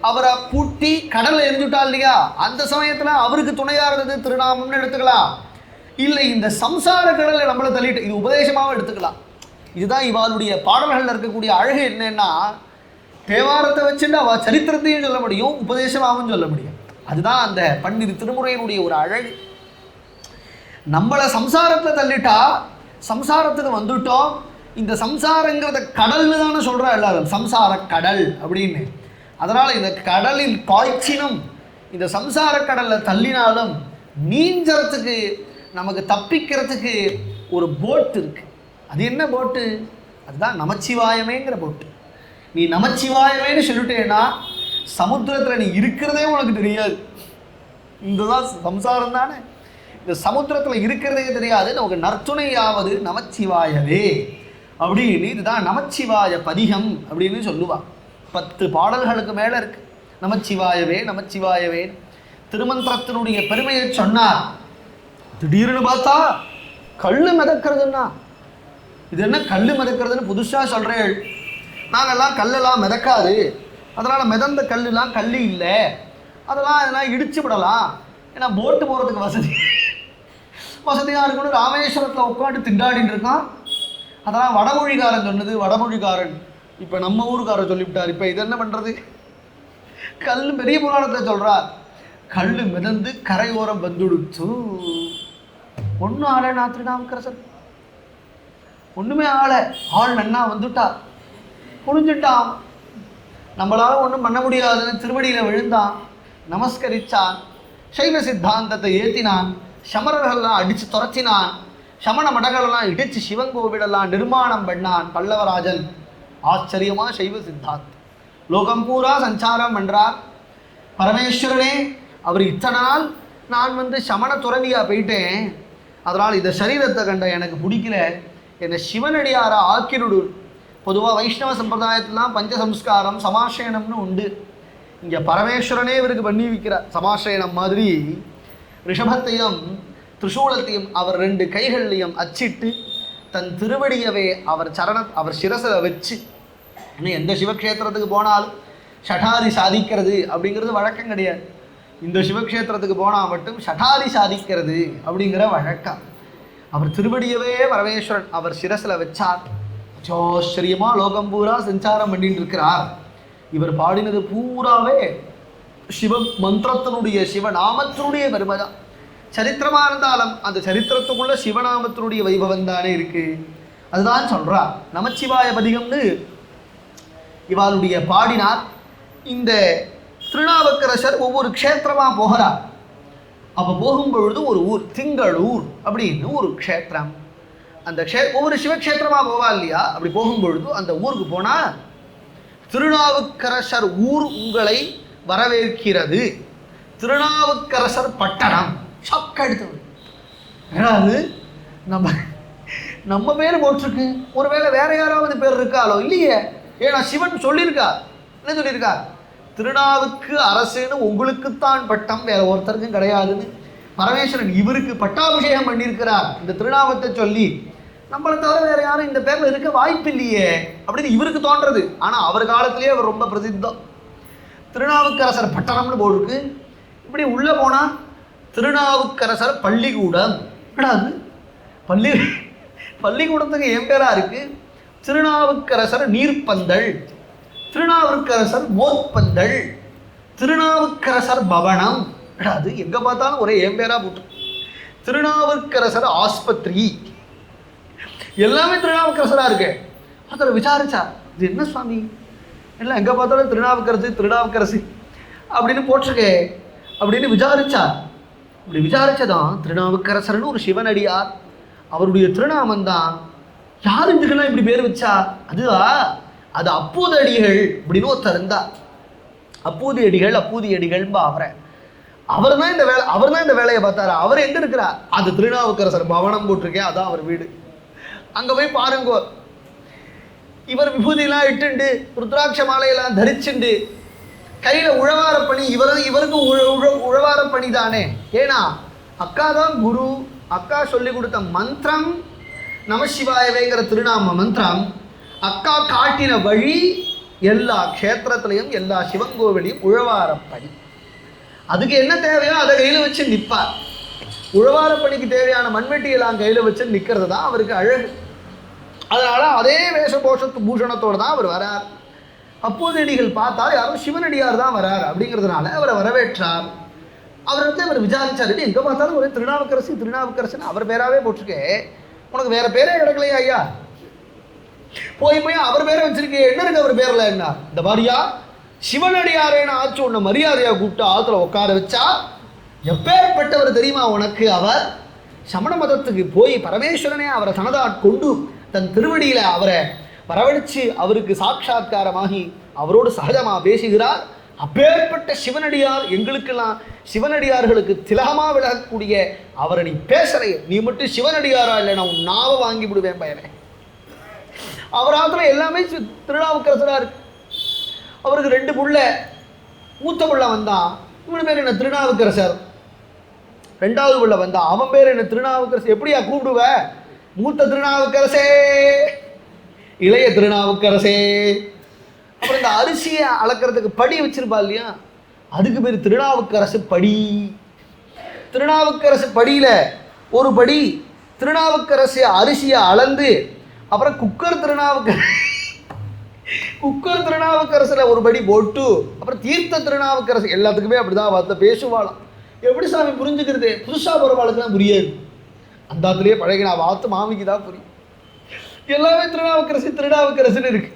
அவரை பூட்டி கடலில் எரிஞ்சுட்டா இல்லையா, அந்த சமயத்தில் அவருக்கு துணையாக இருந்தது திருநாமம்னு எடுத்துக்கலாம். இல்லை இந்த சம்சார கடலில் நம்மளை தள்ளிட்டு இது உபதேசமாகவும் எடுத்துக்கலாம். இதுதான் இவாளுடைய பாடல்களில் இருக்கக்கூடிய அழகு. என்னன்னா தேவாரத்தை வச்சுட்டு அவள் சரித்திரத்தையும் சொல்ல முடியும், உபதேசமாகவும் சொல்ல முடியும். அதுதான் அந்த பன்னிரு திருமுறையினுடைய ஒரு அழகு. நம்மளை சம்சாரத்தில் தள்ளிட்டா, சம்சாரத்துக்கு வந்துட்டோம், இந்த சம்சாரங்கிறத கடல்னு தானே சொல்கிறா எல்லாரும், சம்சார கடல் அப்படின்னு. அதனால் இந்த கடலில் பாய்ச்சினும், இந்த சம்சார கடலில் தள்ளினாலும் நீஞ்சறதுக்கு, நமக்கு தப்பிக்கிறதுக்கு ஒரு போட்டு இருக்கு. அது என்ன போட்டு? அதுதான் நமச்சிவாயமேங்கிற போட்டு. நீ நமச்சிவாயமேன்னு சொல்லிட்டேன்னா சமுத்திரத்தில் நீ இருக்கிறதே உனக்கு தெரியாது. இதுதான் சம்சாரம் தானே. இந்த சமுத்திரத்தில் இருக்கிறதே தெரியாது. நமக்கு நற்துணையாவது நமச்சிவாயவே அப்படின்னு. இதுதான் நமச்சிவாய பதிகம் அப்படின்னு சொல்லுவா. 10 பாடல்களுக்கு மேலே இருக்கு நமச்சிவாயவே நமச்சிவாயவே. திருமந்திரத்தினுடைய பெருமையை சொன்னார். திடீர்னு பார்த்தா கல் மிதக்கிறதுன்னா, இது என்ன கல் மிதக்கிறதுன்னு புதுசாக சொல்கிறேன். நாங்கள்லாம் கல்லெல்லாம் மிதக்காது, அதனால் மிதந்த கல்லுலாம் கல் இல்லை, அதெல்லாம் இடிச்சு விடலாம், ஏன்னா போட்டு போகிறதுக்கு வசதியாக இருக்கணும். ராமேஸ்வரத்தில் உட்காந்து திண்டாடின்னு இருக்கான். அதெல்லாம் வடமொழிக்காரன் சொன்னது. வடமொழிக்காரன் இப்போ நம்ம ஊருக்காரர் சொல்லிவிட்டார். இப்போ இது என்ன பண்ணுறது? கல் பெரிய புராணத்தை சொல்கிறார். கல் மிதந்து கரையோரம் வந்துடுச்சு. ஒன்றும் ஆளை நான் திருநாவுக்கரசர் ஒன்றுமே ஆள் நன்னா வந்துட்டா, புரிஞ்சுட்டான். நம்மளால ஒன்றும் பண்ண முடியாதுன்னு திருவடியில் விழுந்தான், நமஸ்கரிச்சான், சைவ சித்தாந்தத்தை ஏற்றினான், சமரர்கள்லாம் அடித்து துரத்தினான், சமண மடங்களெல்லாம் இடித்து சிவன் கோவிலெல்லாம் நிர்மாணம் பண்ணான் பல்லவராஜன். ஆச்சரியமாக சைவ சித்தாந்தம் லோகம் பூரா சஞ்சாரம் பண்ணுறார். பரமேஸ்வரனே, அவர் இத்தனை நாள் நான் சமண துறவியாக போயிட்டேன், அதனால் இந்த சரீரத்தை கண்ட எனக்கு பிடிக்கல, என்னை சிவனடியாரை ஆக்கிடுடு. பொதுவாக வைஷ்ணவ சம்பிரதாயத்திலாம் பஞ்சசம்ஸ்காரம் சமாசயனம்னு உண்டு. இங்கே பரமேஸ்வரனே இவருக்கு பண்ணி வைக்கிறார். சமாசயனம் மாதிரி ரிஷபத்தையும் திரிசூலத்தையும் அவர் 2 கைகள்லையும் அச்சிட்டு தன் திருவடியவே அவர் சிரசில் வச்சு. இன்னும் எந்த சிவக்ஷேத்திரத்துக்கு போனாலும் ஷடாரி சாதிக்கிறது அப்படிங்கிறது வழக்கம் கிடையாது. இந்த சிவக்ஷேத்திரத்துக்கு போனால் மட்டும் ஷடாரி சாதிக்கிறது அப்படிங்கிற வழக்கம். அவர் திருவடியவே பரமேஸ்வரன் அவர் சிரசில் வச்சார். ஆச்சரியமாக லோகம் பூரா சஞ்சாரம் பண்ணிட்டு இருக்கிறார். இவர் பாடினது பூராவே சிவ மந்திரத்தினுடைய சிவநாமத்தினுடைய பெருமைதான். சரித்திரமாக இருந்தாலும் அந்த சரித்திரத்துக்குள்ள சிவநாமத்தினுடைய வைபவம் தானே இருக்கு. அதுதான் சொல்றார். நமச்சிவாய பதிகம்னு இவாளுடைய பாடினார். இந்த திருநாவுக்கரசர் ஒவ்வொரு க்ஷேத்திரமாக போகிறார். அப்போ போகும்பொழுது ஒரு ஊர், திங்களூர் அப்படின்னு ஒரு க்ஷேத்திரம். அந்த ஒவ்வொரு சிவக்ஷேத்திரமாக போவா இல்லையா? அப்படி போகும்பொழுது அந்த ஊருக்கு போனால் திருநாவுக்கரசர் ஊர் உங்களை வரவேற்கிறது, திருநாவுக்கரசர் பட்டணம். ஷாக் எடுத்தது. ஏதாவது நம்ம பேர் போட்டிருக்கு, ஒருவேளை வேற யாராவது பேர் இருக்காளோ? இல்லையே. ஏன்னா சிவன் சொல்லியிருக்கா, என்ன சொல்லியிருக்கா? திருநாவுக்கு அரசுன்னு உங்களுக்குத்தான் பட்டம், வேற ஒருத்தருக்கும் கிடையாதுன்னு பரமேஸ்வரன் இவருக்கு பட்டாபிஷேகம் பண்ணியிருக்கிறார் இந்த திருநாமத்தை சொல்லி. நம்மளை தவிர வேற யாரும் இந்த பேர்ல இருக்க வாய்ப்பு இல்லையே அப்படின்னு இவருக்கு தோன்றது. ஆனால் அவர் காலத்திலேயே அவர் ரொம்ப பிரசித்தம். திருநாவுக்கரசர் பட்டணம்னு போட்டிருக்கு. இப்படி உள்ள போனா திருநாவுக்கரசர் பள்ளிக்கூடம். அது பள்ளிக்கூடத்துக்கு என் பேரா இருக்கு. திருநாவுக்கரசர் நீர்ப்பந்தல், திருநாவுக்கரசர் மோர்ப்பந்தல், திருநாவுக்கரசர் பவனம். அது எங்க பார்த்தாலும் ஒரே என் பேரா போட்டு. திருநாவுக்கரசர் ஆஸ்பத்திரி, எல்லாமே திருநாவுக்கரசரா இருக்கு. அதில் விசாரிச்சா, இது என்ன சுவாமி, எல்லாம் எங்க பார்த்தாலும் திருநாவுக்கரசு அப்படின்னு போட்டிருக்கே அப்படின்னு விசாரிச்சா. இப்படி விசாரிச்சதான் திருநாவுக்கரசர்னு ஒரு சிவனடியார், அவருடைய திருநாமந்தான். யார் இதுக்கெல்லாம் இப்படி பேர் வச்சா? அது அப்பூதி அடிகள் அப்படின்னு ஒருத்தர் இருந்தா. அப்பூதி அடிகள்பா அவர் தான் இந்த வேலையை பார்த்தாரா. அவர் எங்க இருக்கிறார்? அது திருநாவுக்கரசர் பவனம் போட்டிருக்கேன், அதான் அவர் வீடு. அங்க போய் பாருங்க, இவர் விபூதியெல்லாம் இட்டுண்டு ருத்ராட்ச மாலையெல்லாம் தரிச்சுண்டு கையில உழவார பணி. இவருக்கு உழவார பணி தானே. ஏன்னா அக்கா தான் குரு, அக்கா சொல்லி கொடுத்த மந்திரம் நமசிவாயவேங்கிற திருநாம மந்திரம், அக்கா காட்டின வழி எல்லா க்ஷேத்திரத்திலையும் எல்லா சிவங்கோவிலையும் உழவார பணி. அதுக்கு என்ன தேவையோ அதை கையில் வச்சு நிற்பார். உழவார பணிக்கு தேவையான மண்வெட்டியெல்லாம் கையில் வச்சு நிற்கிறது தான் அவருக்கு அழகு. அதனால அதே வேஷபோஷத்து பூஷணத்தோடு தான் அவர் வரார். அப்போதடிகள் பார்த்தா யாரும் சிவனடியார் தான் வரார் அப்படிங்கிறதுனால அவரை வரவேற்றார். அவர் அவர் விசாரிச்சார், எங்கே பார்த்தாலும் ஒரே திருநாவுக்கரசுன்னு அவர் பேராகவே போட்டிருக்கே, உனக்கு வேற பேரே கிடக்கலையா ஐயா? போய் அவர் பேரை வச்சிருக்கே, என்ன இருக்கு அவர் பேரில்? என்ன இந்த மாதிரியா சிவனடியாரேன்னு ஆச்சு உன்னை மரியாதையா கூப்பிட்டு ஆத்துல உட்கார வச்சா, எப்பேற்பட்டவர் தெரியுமா உனக்கு? அவர் சமண மதத்துக்கு போய் பரமேஸ்வரனே அவரை தனதாட்கொண்டு தன் திருவடியில அவரை வரவழைச்சு அவருக்கு சாட்சாத்காரமாகி அவரோடு சகஜமாக பேசுகிறார். அப்பேற்பட்ட சிவனடியார், எங்களுக்கெல்லாம் சிவனடியார்களுக்கு திலகமாக விலகக்கூடிய அவரை நீ பேசுறைய, நீ மட்டும் சிவனடியாரா இல்லைன்னா உன் நாவை வாங்கி விடுவேன் பயனே. அவராத்துல எல்லாமே திருநாவுக்கரசரா இருக்கு. அவருக்கு 2 புள்ள, மூத்த புள்ள வந்தான், இவனு பேர் என்ன திருநாவுக்கரசர். 2வது புள்ள வந்தான், அவன் பேர் என்ன திருநாவுக்கரசர். எப்படியா கூப்பிடுவ? மூத்த திருநாவுக்கரசே, இளைய திருநாவுக்கரசே. அப்புறம் இந்த அரிசியை அளக்கிறதுக்கு படி வச்சிருப்பா இல்லையா, அதுக்கு பேர் திருநாவுக்கரசு படி. திருநாவுக்கரசு படியில் ஒரு படி திருநாவுக்கரசு அரிசியை அளந்து, அப்புறம் குக்கர் திருநாவுக்கரசில் ஒரு படி போட்டு, அப்புறம் தீர்த்த திருநாவுக்கரசு எல்லாத்துக்குமே அப்படிதான் வார்த்தை பேசுவாளாம். எப்படி சாமி புரிஞ்சுக்கிறது? புதுசாக போகிறவாளுக்கு தான் புரியாது. அந்த ஆத்துலேயே பழகினா வாத்து மாமிக்கு தான் புரியும். எல்லாமே திருநாவுக்கரசுன்னு இருக்கு.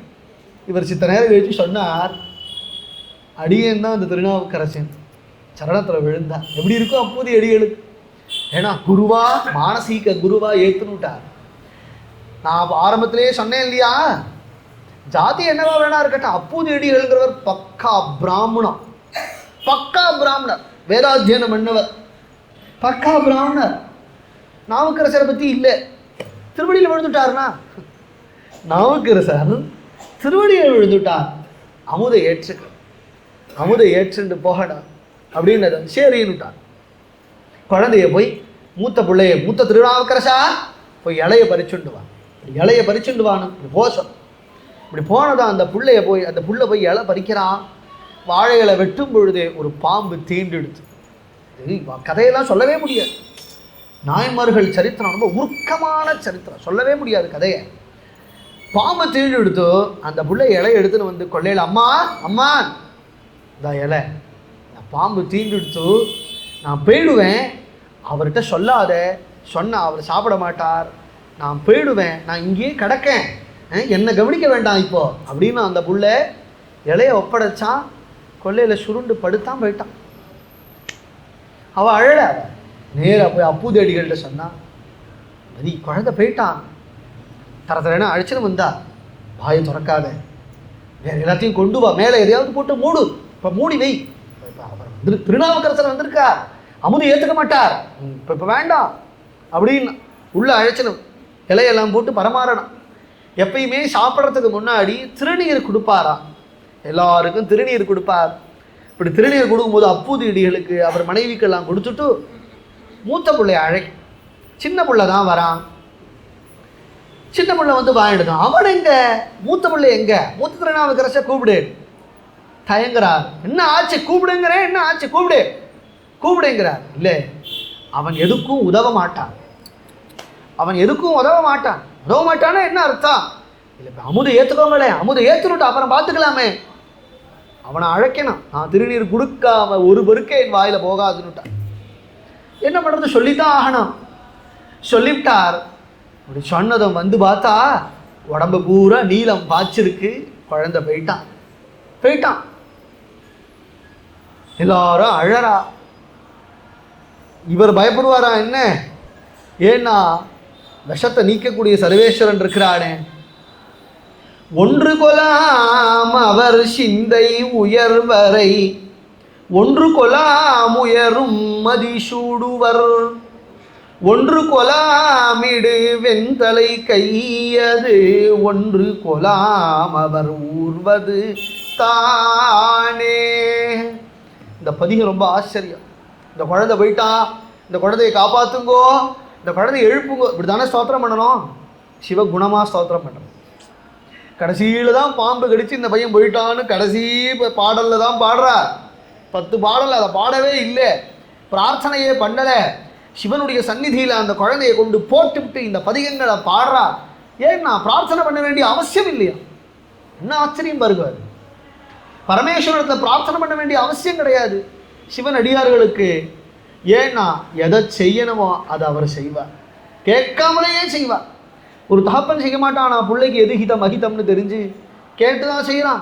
இவர் சித்த நேரம் கழிச்சு சொன்னார், அடியேன் தான் அந்த திருநாவுக்கரசன் சரணத்தில் விழுந்தார். எப்படி இருக்கும் அப்போதைய அடிகளுக்கு? ஏன்னா குருவா, மானசீக குருவா ஏற்றுனுட்டார். நான் ஆரம்பத்திலேயே சொன்னேன் இல்லையா, ஜாதி என்னவா வேணா இருக்கட்டும், அப்போதைய அடிகள்ங்கிறவர் பக்கா பிராமணர், வேதாத்தியனம் பண்ணவர், பக்கா பிராமணர். நாவுக்கரசரை பற்றி இல்லை, திருவடியில் விழுந்துட்டார்னா, நாவுக்கரசர் திருவடியில் விழுந்துட்டார். அமுதை ஏற்றுண்டு போகடா அப்படின்னு சரின்னுட்டார். குழந்தைய போய் மூத்த திருநாவுக்கரசா போய் இலையை பறிச்சுண்டு வான்னு இப்படி போனதான் அந்த புள்ள போய் இலை பறிக்கிறான். வாழைகளை வெட்டும் பொழுது ஒரு பாம்பு தீண்டெடுத்து. கதையெல்லாம் சொல்லவே முடியாது. நாயன்மார்கள் சரித்திரம் ரொம்ப உருக்கமான சரித்திரம், சொல்லவே முடியாது கதையை. பாம்பு தீண்டெடுத்து அந்த புள்ளை இலையை எடுத்துன்னு வந்து கொள்ளையில், அம்மா இந்த இலை, பாம்பு தீண்டெடுத்து நான் போயிடுவேன், அவர்கிட்ட சொல்லாத, சொன்னால் அவர் சாப்பிட மாட்டார், நான் போயிடுவேன், நான் இங்கேயே கிடக்கேன், என்னை கவனிக்க வேண்டாம் இப்போ அப்படின்னு அந்த புள்ள இலையை ஒப்படைச்சான். கொள்ளையில் சுருண்டு படுத்தான், போயிட்டான். அவள் அழல. நேராக போய் அப்பூதேடிகள்கிட்ட சொன்னான், மதி குழந்தை போயிட்டான், தரத்தரேன்னா அழைச்சின்னு வந்தா, வாயை திறக்காத, வேறு எல்லாத்தையும் கொண்டு வா, மேலே எதையாவது போட்டு மூடு, இப்போ மூடி வை. அவர் திருநாவுக்கரசர் வந்திருக்கா, அமுது ஏற்றுக்க மாட்டார், இப்போ வேண்டாம் அப்படின்னு உள்ள அழைச்சணும். இலையெல்லாம் போட்டு பரமாறணும். எப்பயுமே சாப்பிட்றதுக்கு முன்னாடி திருநீர் கொடுப்பாராம். எல்லாருக்கும் திருநீர் கொடுப்பார். இப்படி திருநீர் கொடுக்கும்போது அப்பூதி இடிகளுக்கு அவர் மனைவிக்கெல்லாம் கொடுத்துட்டு மூத்த பிள்ளைய சின்ன பிள்ளை தான் வரான். சின்ன பிள்ளை வந்து வாங்கிடுதான். அவன் எங்க? மூத்த பிள்ளை எங்க? மூத்த திருநாவுக்கரசை கூப்பிடு. தயங்குறார். என்ன ஆச்சு? கூப்பிடுங்கிறேன், என்ன ஆச்சு? கூப்பிடுங்கிறார். இல்லை, அவன் எதுக்கும் உதவ மாட்டான். உதவ மாட்டான்னா என்ன அர்த்தம்? இல்லை, இப்போ அமுதை ஏற்றுக்கோங்களேன், அமுதை ஏற்றுனுட்டு அப்புறம் பார்த்துக்கலாமே. அவனை அழைக்கணும். நான் திருநீர் கொடுக்காம ஒரு பெருக்கே என் வாயில் போகாதுன்னுட்டான். என்ன பண்ணுறது? சொல்லித்தான் ஆகணும். சொல்லிவிட்டார். அப்படி சொன்னதும் வந்து பார்த்தா உடம்பு பூரா நீலம் பாய்ச்சிருக்கு. குழந்தை போயிட்டான். எல்லாரும் அழறா. இவர் பயப்படுவாரா என்ன? ஏன்னா விஷத்தை நீக்கக்கூடிய சர்வேஸ்வரன் இருக்கிறானே. ஒன்று கொலாம் அவர் சிந்தை உயர்வரை, ஒன்று கொலாம் உயரும் மதிசூடுவர், ஒன்று கொலாமிடு வெண்தலை கையது, ஒன்று கொலாம் அவர் ஊர்வது தானே. இந்த பதிகம் ரொம்ப ஆச்சரியம். இந்த குழந்தை போயிட்டா, இந்த குழந்தையை காப்பாற்றுங்கோ, இந்த குழந்தையை எழுப்புங்கோ, இப்படி தானே ஸ்தோத்திரம் பண்ணணும். சிவகுணமாக ஸ்தோத்திரம் பண்ணணும். கடைசியில் தான் பாம்பு கடிச்சு இந்த பையன் போயிட்டான்னு கடைசி பாடலில் தான் பாடுறார். 10 பாடல் அதை பாடவே இல்லை, பிரார்த்தனையே பண்ணலை. சிவனுடைய சந்நிதியில் அந்த குழந்தையை கொண்டு போட்டுவிட்டு இந்த பதிகங்களை பாடுறார். ஏன்னா பிரார்த்தனை பண்ண வேண்டிய அவசியம் இல்லையா? என்ன ஆச்சரியம் பாருங்க. பரமேஸ்வரத்தில் பிரார்த்தனை பண்ண வேண்டிய அவசியம் கிடையாது சிவன் அடியார்களுக்கு. ஏன்னா எதை செய்யணுமோ அதை அவர் செய்வார், கேட்காமலேயே செய்வார். ஒரு தகப்பன் செய்ய மாட்டான். நான் பிள்ளைக்கு எது ஹிதம் அஹிதம்னு தெரிஞ்சு கேட்டு தான் செய்கிறான்.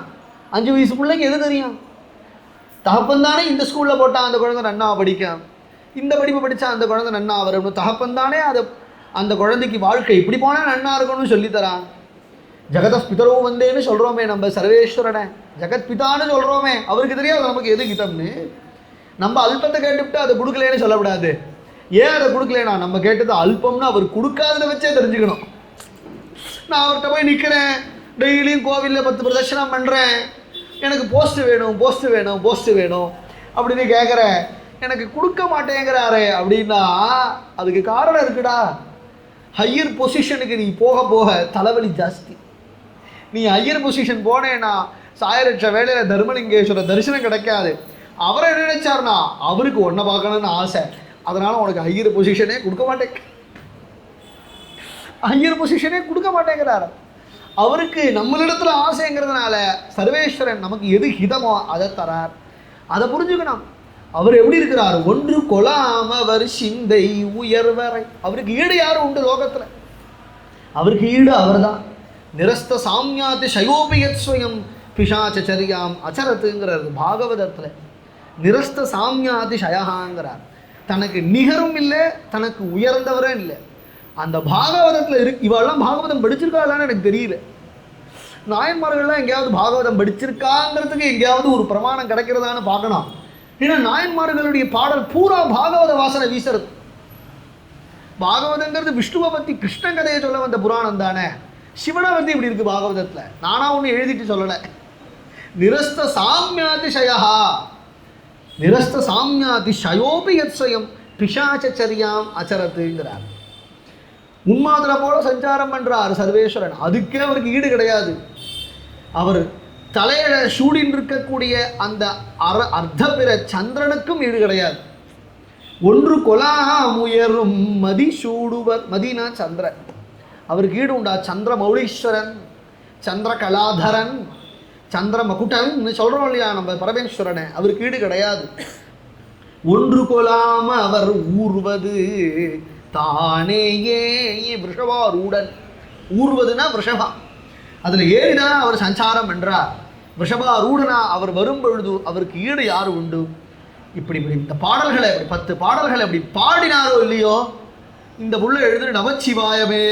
5 வயசு பிள்ளைக்கு எது தெரியும்? தகப்பன் தானே இந்த ஸ்கூலில் போட்டான் அந்த குழந்தை நன்னா படிக்கும், இந்த படிப்பு படித்தா அந்த குழந்தை நன்னா வரணும். தகப்பன் தானே அந்த குழந்தைக்கு வாழ்க்கை இப்படி போனால் நன்னா இருக்கணும்னு சொல்லித்தரான். ஜெகத பிதரோ வந்தேன்னு சொல்கிறோமே நம்ம சர்வேஸ்வரனை, ஜெகத் பிதான்னு சொல்கிறோமே, அவருக்கு தெரியாது நமக்கு எது ஹிதம்னு. நம்ம அல்பத்தை கேட்டுவிட்டு அதை கொடுக்கலேன்னு சொல்லக்கூடாது. ஏன் அதை கொடுக்கலேனா, நம்ம கேட்டது அல்பம்னு அவர் கொடுக்காததை வச்சே தெரிஞ்சுக்கணும். நான் அவர்கிட்ட போய் நிற்கிறேன், டெய்லியும் கோவிலில் 10 பிரதட்சணம் பண்ணுறேன், எனக்கு போஸ்ட்டு வேணும் அப்படின்னு கேட்குறேன், எனக்கு கொடுக்க மாட்டேங்கிறாரே அப்படின்னா அதுக்கு காரணம் இருக்குடா. ஹையர் பொசிஷனுக்கு நீ போக போக தலைவலி ஜாஸ்தி. நீ ஹையர் பொசிஷன் போனேன்னா 1000 லட்சம் வேலையில் தர்மலிங்கேஸ்வரர் தரிசனம் கிடைக்காது. அவரை என்ன நினைச்சார்னா, அவருக்கு ஒன்றை பார்க்கணும்னு ஆசை, அதனால் உனக்கு ஹையர் பொசிஷனே கொடுக்க மாட்டேன், ஹையர் பொசிஷனே கொடுக்க மாட்டேங்கிறார். அவருக்கு நம்மளிடத்துல ஆசைங்கிறதுனால சர்வேஸ்வரன் நமக்கு எது ஹிதமோ அதை தரார். அதை புரிஞ்சுக்கணும். அவர் எப்படி இருக்கிறார்? ஒன்று கொலாம அவர் சிந்தை உயர்வரை. அவருக்கு ஈடு யாரும் உண்டு லோகத்தில்? அவருக்கு ஈடு அவர் தான். நிரஸ்த சாமியாதி சயோபியத் ஸ்வயம் பிசாச்சரியாம் அச்சரத்துங்கிறார் பாகவதத்தில். நிரஸ்த சாமியாதி சயகாங்கிறார். தனக்கு நிகரும் இல்லை, தனக்கு உயர்ந்தவரே இல்லை. அந்த பாகவதத்தில் இவெல்லாம் பாகவதம் படிச்சிருக்காளான்னு எனக்கு தெரியல. நாயன்மார்கள்லாம் எங்கேயாவது பாகவதம் படிச்சிருக்காங்கிறதுக்கு எங்கேயாவது ஒரு பிரமாணம் கிடைக்கிறதான்னு பார்க்கணும். ஏன்னா நாயன்மார்களுடைய பாடல் பூரா பாகவத வாசனை வீசுறது. பாகவதங்கிறது விஷ்ணுவை பற்றி கிருஷ்ண கதையை சொல்ல வந்த புராணம் தானே. சிவனை பற்றி இப்படி இருக்குது பாகவதத்தில். நானாக ஒன்று எழுதிட்டு சொல்லலை. நிரஸ்த சாமியாதி சயஹா, நிரஸ்த சாமியாதி சயோபி யத்ஸ்வயம் பிசாச்சரியாம் அச்சரத்துங்கிறார். உன்மாதிர போல சஞ்சாரம் பண்ணுறார் சர்வேஸ்வரன். அதுக்கே அவருக்கு ஈடு கிடையாது. அவர் தலையில சூடின் இருக்கக்கூடிய அந்த அர்த்தபிற சந்திரனுக்கும் ஈடு கிடையாது. ஒன்று கொலாம் உயரும் மதி சூடுவர். மதினா சந்திரன். அவருக்கு ஈடு உண்டா? சந்திர மௌலீஸ்வரன், சந்திர கலாதரன், சந்திர மகுட்டன் சொல்கிறோம் இல்லையா நம்ம பரமேஸ்வரனை. அவருக்கு ஈடு கிடையாது. ஒன்று கொலாம அவர் ஊர்வது தானேயே விஷபாரூடன். ஊர்வதுனா விஷபா, அதில் ஏறிதான் அவர் சஞ்சாரம் என்றார். விஷபாரூடனா அவர் வரும் பொழுது அவருக்கு ஈடு யார் உண்டு? இப்படி இந்த பாடல்களை 10 பாடல்களை அப்படி பாடினாரோ இல்லையோ, இந்த புள்ள எழுது நமச்சிவாயமே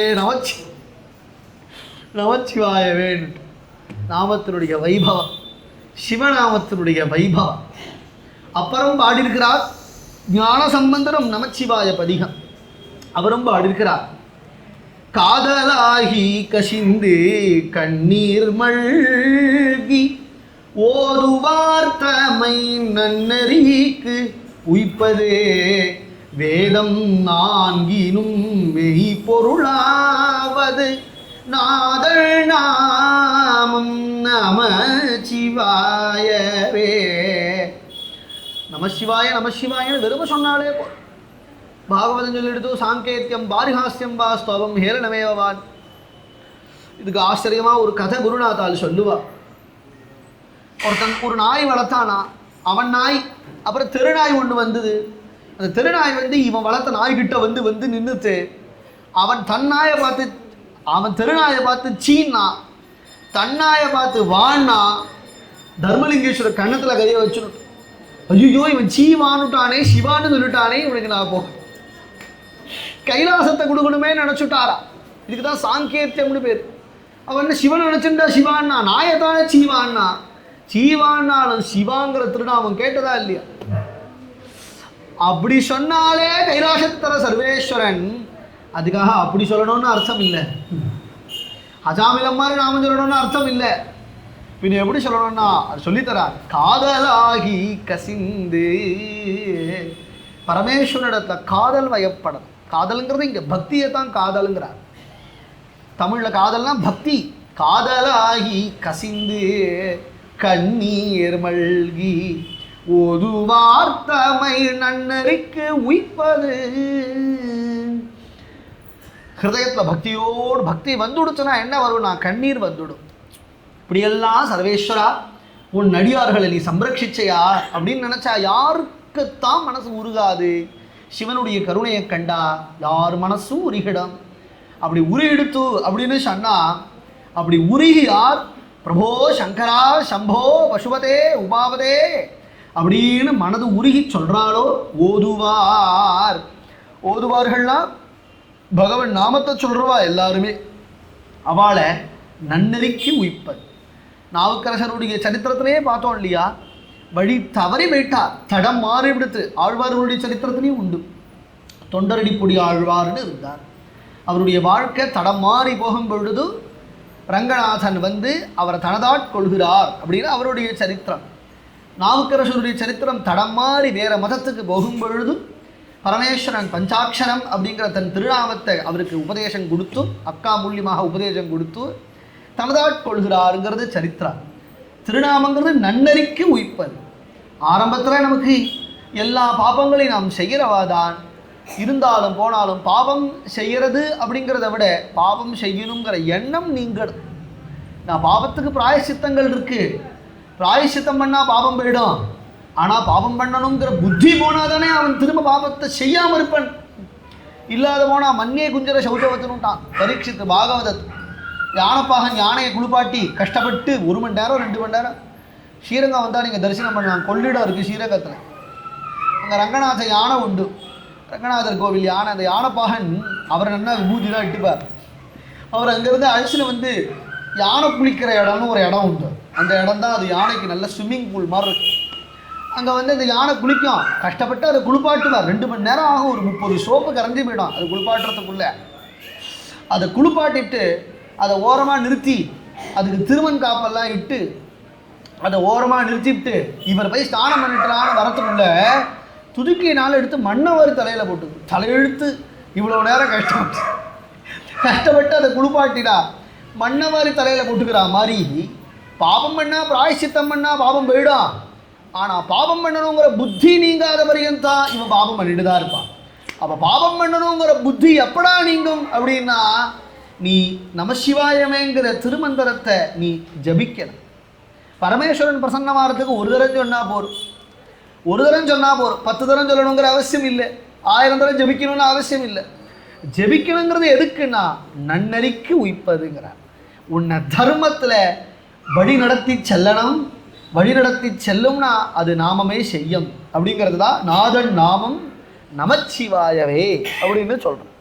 நமச்சிவாயவே நாமத்தினுடைய வைபவம், சிவநாமத்தினுடைய வைபவம். அப்புறம் பாடியிருக்கிறார் ஞான சம்பந்தனம் நமச்சிவாய பதிகம். அவரும் பாடியிருக்கிறார். காதலாகி கசிந்து கண்ணீர் மல்கி ஓதுவார்த்தமை நன்னறிக்கு உய்ப்பதே வேதம் நான்கினும் மெய் பொருளாவது நாதல் நாமம் நமச்சிவாயவே. நமசிவாய நமசிவாயன்னு வெறும சொன்னாலே போ. பாகவதம் சொல்லிடுத்து சாங்கேத்தியம் பாரிஹாஸ்யம் வா ஸ்தவம் ஹேளனமேவான். இதுக்கு ஆச்சரியமாக ஒரு கதை குருநாதால் சொல்லுவா. ஒருத்தன் ஒரு நாய் வளர்த்தானா. அவன் நாய் அப்புறம் தெருநாய் ஒன்று வந்தது. அந்த தெருநாய் இவன் வளர்த்த நாய்கிட்ட வந்து நின்றுத்து. அவன் தெருநாயை பார்த்து சீன்னா, தன்னாயை பார்த்து வான்னா. தர்மலிங்கேஸ்வரர் கண்ணத்தில் கையை வச்சுட்டு, ஐயோ இவன் சீ வானுட்டானே, சிவான்னு சொல்லிட்டானே, இவனுக்கு நான் போ கைலாசத்தை கொடுக்கணுமே நினச்சுட்டாரா. இதுக்கு தான் சாங்கேத்தியம்னு பேர். அவன் சிவன் நினச்சுட்டா சிவான்னா, நாயத்தானே சீவான்னா. சீவான்னாலும் சிவாங்கிற திருநாமம் கேட்டதா இல்லையா? அப்படி சொன்னாலே கைலாசத்தை தர சர்வேஸ்வரன். அதுக்காக அப்படி சொல்லணும்னு அர்த்தம் இல்லை. அஜாமிலம் மாதிரி நாமம் சொல்லணும்னு அர்த்தம் இல்லை. பின்ன எப்படி சொல்லணும்னா அது சொல்லித்தரார். காதலாகி கசிந்து பரமேஸ்வரனிடத்துல காதல் வயப்படணும். காதலுங்கிறது இங்கே பக்தியை தான் காதலுங்கிறார். தமிழில் காதல்னா பக்தி. காதலாகி கசிந்து கண்ணீர் மல்கி ஓதுவார்த்தமை நன்னறிக்கு உய்ப்பது. ஹிருதயத்தில் பக்தியோடு பக்தி வந்துடுச்சுன்னா என்ன வரும்னா கண்ணீர் வந்துடும். இப்படியெல்லாம் சர்வேஸ்வரா உன் நடிகார்களை நீ சம்ரட்சிச்சையா அப்படின்னு நினச்சா யாருக்குத்தான் மனசு உருகாது? சிவனுடைய கருணையை கண்டா யார் மனசும் உருகிடும். அப்படி உருகிடுத்து அப்படின்னு சொன்னால் அப்படி உருகி யார் பிரபோ சங்கரா சம்போ பசுபதே உபாவதே அப்படின்னு மனது உருகி சொல்கிறாளோ ஓதுவார். ஓதுவார்கள்லாம் பகவன் நாமத்தை சொல்கிறவா எல்லாருமே. அவளை நன்னறிக்கு உய்ப்பது. நாவுக்கரசருடைய சரித்திரத்திலே பார்த்தோம் இல்லையா, வழி தவறி போயிட்டார், தடம் மாறிவிடுத்து. ஆழ்வார்களுடைய சரித்திரத்திலையும் உண்டு. தொண்டரடிப்பொடி ஆழ்வார்னு இருந்தார். அவருடைய வாழ்க்கை தடம் மாறி போகும் பொழுது ரங்கநாதன் அவரை தனதாட்கொள்கிறார் அப்படின்னு அவருடைய சரித்திரம். நாவுக்கரசருடைய சரித்திரம் தடம் மாறி வேற மதத்துக்கு போகும் பொழுது பரமேஸ்வரன் பஞ்சாட்சரம் அப்படிங்கிற தன் திருநாமத்தை அவருக்கு உபதேசம் கொடுத்து, அக்கா மூலியமாக உபதேசம் கொடுத்து தனதாட்கொள்கிறாருங்கிறது சரித்திரம். திருநாமங்கிறது நன்னறிக்கு உய்ப்பது. ஆரம்பத்தில் நமக்கு எல்லா பாபங்களையும் நாம் செய்கிறவாதான். இருந்தாலும் போனாலும் பாவம் செய்கிறது அப்படிங்கிறத விட பாவம் செய்யணுங்கிற எண்ணம் நீங்கணும். நான் பாவத்துக்கு பிராயசித்தங்கள் இருக்கு, பிராயசித்தம் பண்ணால் பாவம் போயிடும். ஆனால் பாவம் பண்ணணுங்கிற புத்தி போனால் தானே அவன் திரும்ப பாவத்தை செய்யாமல் இருப்பான். இல்லாத போனால் மண்ணியை குஞ்சர சௌச்சவத்தனுட்டான் பரீட்சித்து பாகவதத். யானைப்பாகன் யானையை குளிப்பாட்டி கஷ்டப்பட்டு 1 மணி நேரம் 2 மணி நேரம் ஸ்ரீரங்கம் வந்தால் நீங்கள் தரிசனம் பண்ணலாம். கொள்ளிடம் இருக்குது ஸ்ரீரங்கத்தில். அங்கே ரங்கநாத யானை உண்டு, ரங்கநாதர் கோவில் யானை. அந்த யானைப்பாகன் அவரை நல்லா விபூதி தான் இட்டுப்பார். அவர் அங்கேருந்து அழிச்சில் வந்து யானை குளிக்கிற இடம்னு ஒரு இடம் உண்டு. அந்த இடம் தான் அது யானைக்கு நல்ல ஸ்விம்மிங் பூல் மாதிரி இருக்கும். அங்கே வந்து அந்த யானை குளிக்கும், கஷ்டப்பட்டு அதை குளிப்பாட்டுவார். 2 மணி நேரம் ஆகும், ஒரு 30 சோப்பு கரைஞ்சி போயிடும் அது குளிப்பாட்டுறதுக்குள்ளே. அதை குளிப்பாட்டிட்டு அதை ஓரமாக நிறுத்தி அதுக்கு திருமண் காப்பெல்லாம் இட்டு அதை ஓரமாக நிறுத்திவிட்டு இவர் போய் ஸ்நானம் பண்ணிட்டலான்னு வரத்துக்குள்ள துதுக்கியினால் எடுத்து மண்ணவர் தலையில் போட்டு தலையெழுத்து இவ்வளோ நேரம் கஷ்டப்பட்டு அதை குளிப்பாட்டினா மண்ணவாரி தலையில் போட்டுக்கிற மாதிரி பாபம் பண்ணால் பிராயசித்தம் பண்ணால் பாபம் போயிடும். ஆனால் பாபம் பண்ணணுங்கிற புத்தி நீங்காத பரியந்தான் இவன் பாபம் பண்ணிட்டு தான் இருப்பான். அப்போ பாபம் பண்ணணுங்கிற புத்தி எப்படா நீங்கும் அப்படின்னா நீ நமசிவாயமேங்கிற திருமந்திரத்தை நீ ஜபிக்கணும். பரமேஸ்வரன் பிரசன்னமாகிறதுக்கு ஒரு தரம் சொன்னால் போதும், 10 தரம் சொல்லணுங்கிற அவசியம் இல்லை, 1000 தரம் ஜபிக்கணும்னு அவசியம் இல்லை. ஜபிக்கணுங்கிறது எதுக்குன்னா நன்னறிக்கு உய்ப்பதுங்கிறார். உன்னை தர்மத்தில் வழி நடத்தி செல்லணும், வழி நடத்தி செல்லும்னா அது நாமமே செய்யும் அப்படிங்கிறது தான் நாதன் நாமம் நமச்சிவாயவே அப்படின்னு சொல்கிறோம்.